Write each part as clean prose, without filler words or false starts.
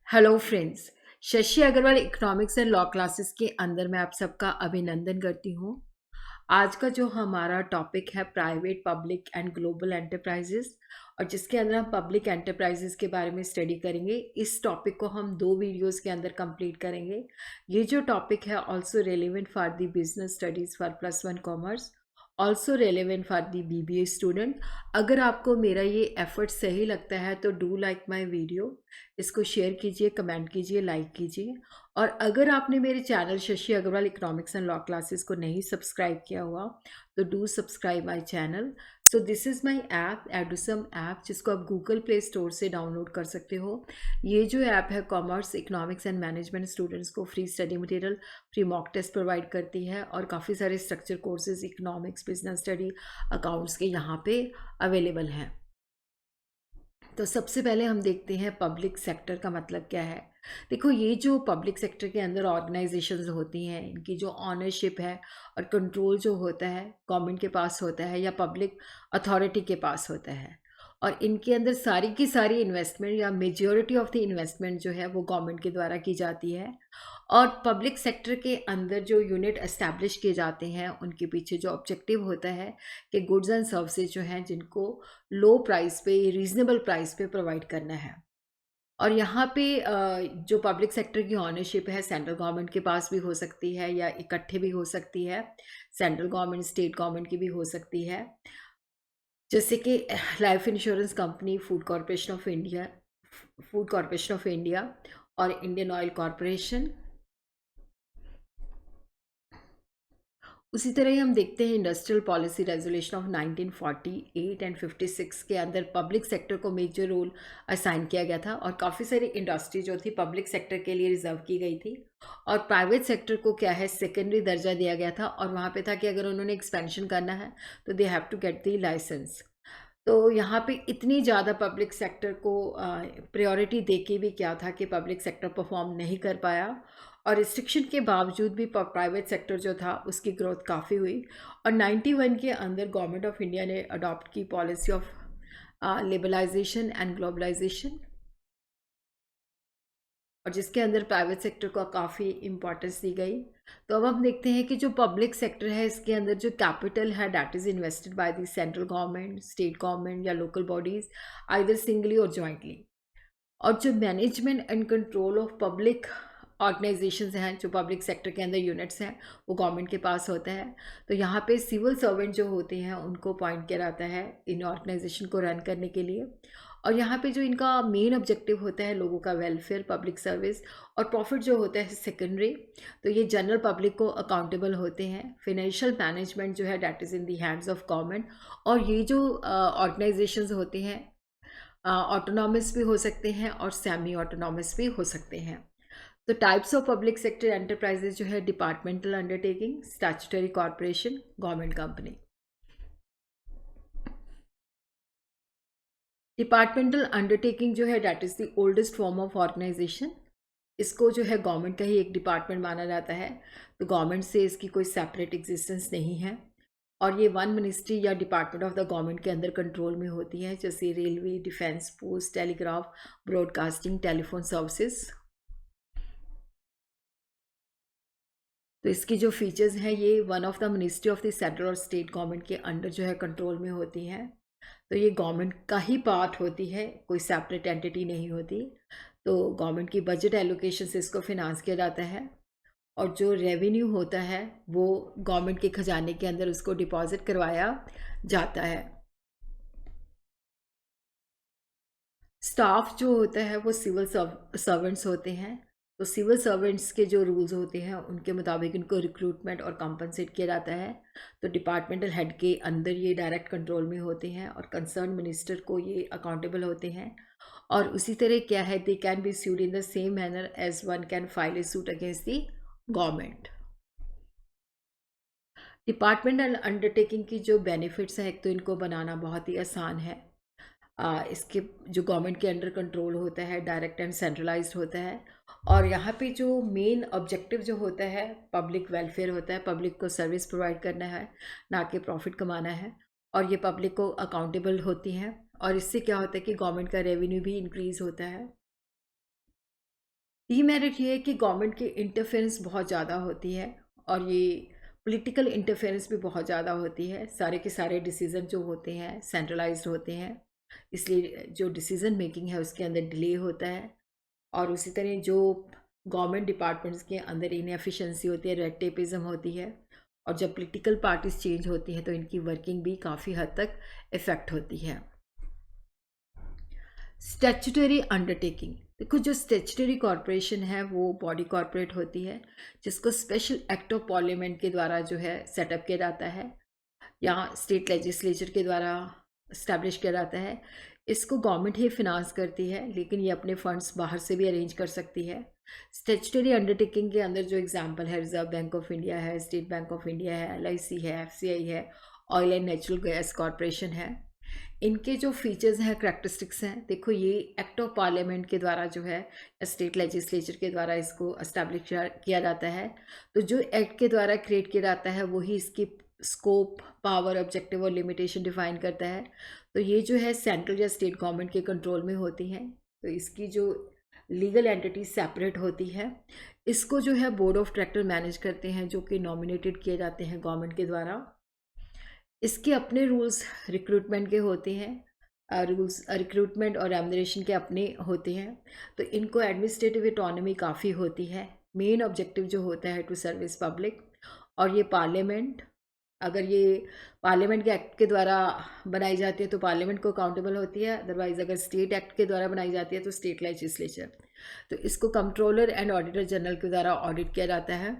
Hello friends. Shashi Agarwal economics and law classes के अंदर मैं आप सबका अभिनंदन करती हूँ। आज का जो हमारा टॉपिक है private public and global enterprises, और जिसके अंदर हम पब्लिक एंटरप्राइजेस के बारे में स्टडी करेंगे। इस टॉपिक को हम 2 वीडियोस के अंदर कंप्लीट करेंगे। ये जो टॉपिक है also relevant for the business studies for +1 commerce, also relevant for the BBA student. अगर आपको मेरा ये एफर्ट सही लगता है तो डू लाइक माई वीडियो, इसको शेयर कीजिए, कमेंट कीजिए, लाइक कीजिए। और अगर आपने मेरे channel Shashi Agarwal economics and law classes को नहीं सब्सक्राइब किया हुआ तो do subscribe my channel. So this is my app Edusum app, जिसको आप गूगल प्ले स्टोर से डाउनलोड कर सकते हो। ये जो ऐप है commerce, economics and management students को free study material, free mock test provide करती है, और काफ़ी सारे structure courses economics, business study, accounts के यहाँ पे अवेलेबल हैं। तो सबसे पहले हम देखते हैं पब्लिक सेक्टर का मतलब क्या है। देखो, ये जो पब्लिक सेक्टर के अंदर ऑर्गेनाइजेशंस होती हैं, इनकी जो ऑनरशिप है और कंट्रोल जो होता है गवर्नमेंट के पास होता है या पब्लिक अथॉरिटी के पास होता है। और इनके अंदर सारी की सारी इन्वेस्टमेंट या मेजॉरिटी ऑफ द इन्वेस्टमेंट जो है वो गवर्नमेंट के द्वारा की जाती है। और पब्लिक सेक्टर के अंदर जो यूनिट एस्टैब्लिश किए जाते हैं, उनके पीछे जो ऑब्जेक्टिव होता है कि गुड्स एंड सर्विसेज जो हैं जिनको लो प्राइस पे, रीजनेबल प्राइस पे प्रोवाइड करना है। और यहाँ पे जो पब्लिक सेक्टर की ऑनरशिप है सेंट्रल गवर्नमेंट के पास भी हो सकती है या इकट्ठे भी हो सकती है। सेंट्रल गवर्नमेंट, स्टेट गवर्नमेंट की भी हो सकती है। जैसे कि life insurance company, food corporation of India और इंडियन ऑयल कॉरपोरेशन। उसी तरह ही हम देखते हैं industrial policy resolution of 1948 and 56 के अंदर पब्लिक सेक्टर को मेजर रोल असाइन किया गया था, और काफ़ी सारी इंडस्ट्री जो थी पब्लिक सेक्टर के लिए रिजर्व की गई थी। और प्राइवेट सेक्टर को क्या है, सेकेंडरी दर्जा दिया गया था, और वहाँ पे था कि अगर उन्होंने एक्सपेंशन करना है तो they have to get the license. तो यहाँ पे इतनी ज़्यादा पब्लिक सेक्टर को प्रायोरिटी दे के भी क्या था कि पब्लिक सेक्टर परफॉर्म नहीं कर पाया, और रिस्ट्रिक्शन के बावजूद भी प्राइवेट सेक्टर जो था उसकी ग्रोथ काफ़ी हुई। और 91 के अंदर गवर्नमेंट ऑफ इंडिया ने अडॉप्ट की policy of liberalisation and globalisation, और जिसके अंदर प्राइवेट सेक्टर को काफ़ी इम्पोर्टेंस दी गई। तो अब हम देखते हैं कि जो पब्लिक सेक्टर है इसके अंदर जो कैपिटल है that is invested by the central government, state government या लोकल बॉडीज़, आइदर सिंगली और जॉइंटली। और जो management and control of public organisations हैं, जो पब्लिक सेक्टर के अंदर यूनिट्स हैं, वो गवर्नमेंट के पास होता है। तो यहाँ पे सिविल सर्वेंट जो होते हैं उनको अपॉइंट किया जाता है इन ऑर्गेनाइजेशन को रन करने के लिए। और यहाँ पे जो इनका मेन ऑब्जेक्टिव होता है लोगों का वेलफेयर, पब्लिक सर्विस, और प्रॉफिट जो होता है सेकेंडरी। तो ये जनरल पब्लिक को अकाउंटेबल होते हैं। फिनेंशियल मैनेजमेंट जो है that is in the hands of government. और ये जो ऑर्गेनाइजेशंस होते हैं ऑटोनॉमस भी हो सकते हैं और सेमी ऑटोनॉमस भी हो सकते हैं। तो types of public sector enterprises जो है departmental undertaking, statutory corporation, government company. Departmental undertaking जो है that is the oldest form of organisation. इसको जो है गवर्नमेंट का ही एक डिपार्टमेंट माना जाता है। तो गवर्नमेंट से इसकी कोई सेपरेट एग्जिस्टेंस नहीं है। और ये वन मिनिस्ट्री या डिपार्टमेंट ऑफ द गवर्नमेंट के अंदर कंट्रोल में होती है, जैसे railway, defence, post, telegraph, broadcasting, telephone services. तो इसकी जो फीचर्स हैं, ये one of the ministry of the central और स्टेट गवर्नमेंट के अंडर जो है कंट्रोल में होती हैं। तो ये गवर्नमेंट का ही पार्ट होती है, कोई सेपरेट एंटिटी नहीं होती। तो गवर्नमेंट की बजट एलोकेशन से इसको फिनांस किया जाता है, और जो रेवेन्यू होता है वो गवर्नमेंट के खजाने के अंदर उसको डिपॉजिट करवाया जाता है। स्टाफ जो होता है वो सिविल सर्वेंट्स होते हैं। तो सिविल सर्वेंट्स के जो रूल्स होते हैं उनके मुताबिक इनको रिक्रूटमेंट और कंपनसेट किया जाता है। तो डिपार्टमेंटल हेड के अंदर ये डायरेक्ट कंट्रोल में होते हैं, और कंसर्न मिनिस्टर को ये अकाउंटेबल होते हैं। और उसी तरह क्या है, they can be sued in the same manner as one can file a suit against the government. Departmental undertaking की जो बेनिफिट्स हैं, एक तो इनको बनाना बहुत ही आसान है। इसके जो गवर्नमेंट के अंडर कंट्रोल होता है डायरेक्ट एंड सेंट्रलाइज्ड होता है। और यहाँ पे जो मेन ऑब्जेक्टिव जो होता है पब्लिक वेलफेयर होता है, पब्लिक को सर्विस प्रोवाइड करना है, ना कि प्रॉफिट कमाना है। और ये पब्लिक को अकाउंटेबल होती हैं, और इससे क्या होता है कि गवर्नमेंट का रेवेन्यू भी इंक्रीज़ होता है। डीमेरिट ये है कि गवर्नमेंट की इंटरफेरेंस बहुत ज़्यादा होती है और ये पॉलिटिकल इंटरफेरेंस भी बहुत ज़्यादा होती है। सारे के सारे डिसीज़न जो होते हैं सेंट्रलाइज्ड होते हैं, इसलिए जो डिसीज़न मेकिंग है उसके अंदर डिले होता है। और उसी तरह जो गवर्नमेंट डिपार्टमेंट्स के अंदर इनएफिशिएंसी होती है, रेड टेपिज्म होती है, और जब पॉलिटिकल पार्टीज चेंज होती हैं तो इनकी वर्किंग भी काफ़ी हद तक इफ़ेक्ट होती है। स्टैट्यूटरी अंडरटेकिंग, देखो जो स्टैट्यूटरी कॉरपोरेशन है वो बॉडी कॉरपोरेट होती है जिसको स्पेशल एक्ट ऑफ पार्लियामेंट के द्वारा जो है सेटअप किया जाता है या स्टेट लेजिस्लेचर के द्वारा इस्टेब्लिश किया जाता है। इसको गवर्नमेंट ही फिनांस करती है, लेकिन ये अपने फंड्स बाहर से भी अरेंज कर सकती है। स्टैट्यूटरी अंडरटेकिंग के अंदर जो एग्जांपल है, रिजर्व बैंक ऑफ इंडिया है, स्टेट बैंक ऑफ इंडिया है, LIC है, FCI है, oil and natural gas corporation है। इनके जो फीचर्स हैं, करैक्टरिस्टिक्स हैं, देखो ये एक्ट ऑफ पार्लियामेंट के द्वारा जो है स्टेट लेजिस्लेचर के द्वारा इसको एस्टैब्लिश किया जाता है। तो जो एक्ट के द्वारा क्रिएट किया जाता है वही इसकी स्कोप, पावर, ऑब्जेक्टिव और लिमिटेशन डिफाइन करता है। तो ये जो है सेंट्रल या स्टेट गवर्नमेंट के कंट्रोल में होती हैं। तो इसकी जो लीगल एंटिटी सेपरेट होती है। इसको जो है बोर्ड ऑफ डायरेक्टर मैनेज करते हैं, जो कि नॉमिनेटेड किए जाते हैं गवर्नमेंट के द्वारा। इसके अपने रूल्स रिक्रूटमेंट के होते हैं, रूल्स रिक्रूटमेंट और रेम्युनरेशन के अपने होते हैं। तो इनको एडमिनिस्ट्रेटिव ऑटोनॉमी काफ़ी होती है। मेन ऑब्जेक्टिव जो होता है टू सर्विस पब्लिक। और ये पार्लियामेंट, अगर ये पार्लियामेंट के एक्ट के द्वारा बनाई जाती है तो पार्लियामेंट को अकाउंटेबल होती है, अदरवाइज अगर स्टेट एक्ट के द्वारा बनाई जाती है तो स्टेट लेजिस्लेचर। तो इसको कंट्रोलर एंड ऑडिटर जनरल के द्वारा ऑडिट किया जाता है।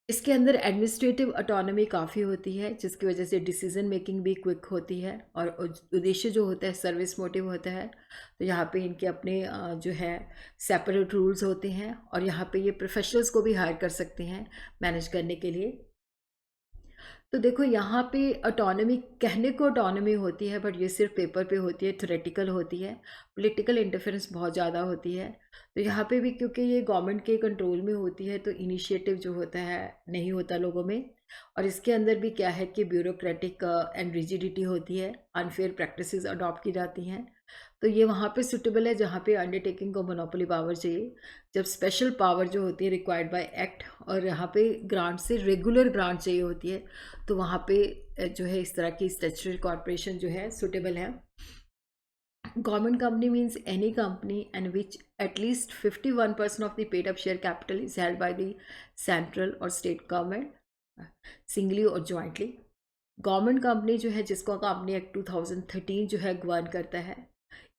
इसके अंदर एडमिनिस्ट्रेटिव ऑटोनॉमी काफ़ी होती है, जिसकी वजह से डिसीजन मेकिंग भी क्विक होती है और उद्देश्य जो होता है सर्विस मोटिव होता है। तो यहाँ पे इनके अपने जो है सेपरेट रूल्स होते हैं और यहाँ पे ये प्रोफेशनल्स को भी हायर कर सकते हैं मैनेज करने के लिए। तो देखो यहाँ पे ऑटोनॉमी, कहने को ऑटोनॉमी होती है बट ये सिर्फ पेपर पे होती है, थ्योरेटिकल होती है। पॉलिटिकल इंटरफेरेंस बहुत ज़्यादा होती है। तो यहाँ पे भी क्योंकि ये गवर्नमेंट के कंट्रोल में होती है तो इनिशिएटिव जो होता है नहीं होता लोगों में। और इसके अंदर भी क्या है कि ब्यूरोक्रेटिक एंड रिजिडिटी होती है, अनफेयर प्रैक्टिसेस अडॉप्ट की जाती हैं। तो ये वहाँ पे सुटेबल है जहाँ पे अंडरटेकिंग को मोनोपोली पावर चाहिए, जब स्पेशल पावर जो होती है रिक्वायर्ड बाय एक्ट और यहाँ पे ग्रांट से रेगुलर ग्रांट चाहिए होती है, तो वहाँ पे जो है इस तरह की स्टैट्यूटरी कॉर्पोरेशन जो है सुटेबल है। Government company means any company and which at least 51% of the paid up share capital is held by the central और स्टेट गवर्नमेंट सिंगली और ज्वाइंटली। गवर्नमेंट कंपनी जो है जिसको कंपनी एक्ट 2013 जो है गवर्न करता है।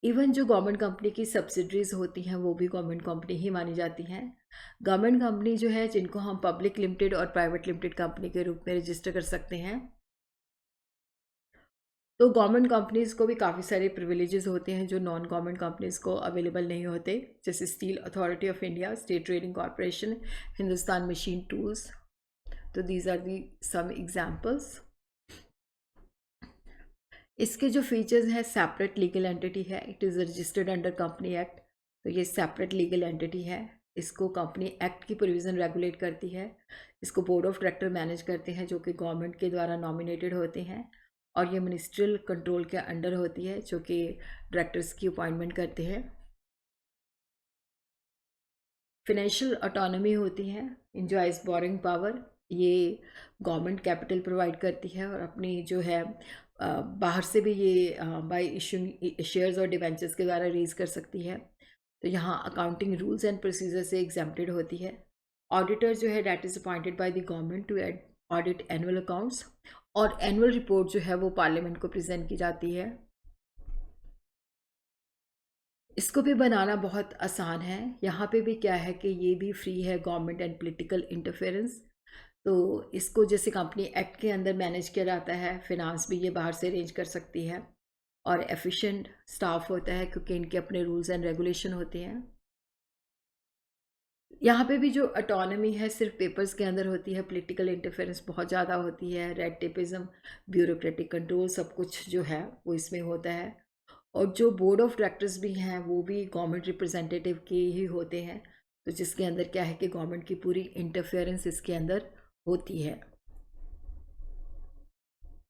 इवन जो गवर्नमेंट कंपनी की सब्सिडरीज होती हैं वो भी गवर्नमेंट कंपनी ही मानी जाती हैं। गवर्नमेंट कंपनी जो है जिनको हम पब्लिक लिमिटेड और प्राइवेट लिमिटेड कंपनी के रूप में रजिस्टर कर सकते हैं। तो गवर्नमेंट कंपनीज़ को भी काफ़ी सारे प्रिविलेजेस होते हैं जो नॉन गवर्नमेंट कंपनीज़ को अवेलेबल नहीं होते, जैसे steel authority of India, state trading corporation, Hindustan machine tools. तो these are the some examples. इसके जो फीचर्स हैं, सेपरेट लीगल एंटिटी है, it is registered under company act. तो ये सेपरेट लीगल एंटिटी है, इसको कंपनी एक्ट की प्रोविज़न रेगुलेट करती है। इसको बोर्ड ऑफ डायरेक्टर मैनेज करते हैं जो कि गवर्नमेंट के द्वारा नॉमिनेटेड होते हैं और ये मिनिस्ट्रियल कंट्रोल के अंडर होती है जो कि डायरेक्टर्स की अपॉइंटमेंट करते हैं। फिनेंशियल ऑटोनॉमी होती है, इंजॉयज बोरिंग पावर। ये गवर्नमेंट कैपिटल प्रोवाइड करती है और अपनी जो है बाहर से भी ये बाय इशूइंग शेयर्स और डिवेंचर्स के द्वारा रेज कर सकती है। तो यहाँ अकाउंटिंग रूल्स एंड प्रोसीजर से एग्जेम्प्टेड होती है। ऑडिटर जो है that is appointed by the government to audit annual accounts और एनुअल रिपोर्ट जो है वो पार्लियामेंट को प्रेजेंट की जाती है। इसको भी बनाना बहुत आसान है। यहाँ पे भी क्या है कि ये भी फ्री है गवर्नमेंट एंड पॉलिटिकल इंटरफेरेंस। तो इसको जैसे कंपनी एक्ट के अंदर मैनेज किया जाता है, फिनांस भी ये बाहर से अरेंज कर सकती है और एफिशिएंट स्टाफ होता है क्योंकि इनके अपने रूल्स एंड रेगुलेशन होते हैं। यहाँ पे भी जो ऑटोनॉमी है सिर्फ पेपर्स के अंदर होती है, पॉलिटिकल इंटरफेरेंस बहुत ज़्यादा होती है, रेड टेपिज्म, ब्यूरोक्रेटिक कंट्रोल, सब कुछ जो है वो इसमें होता है। और जो बोर्ड ऑफ डायरेक्टर्स भी हैं वो भी गवर्नमेंट रिप्रेजेंटेटिव के ही होते हैं, तो जिसके अंदर क्या है कि गवर्नमेंट की पूरी इंटरफेरेंस इसके अंदर होती है।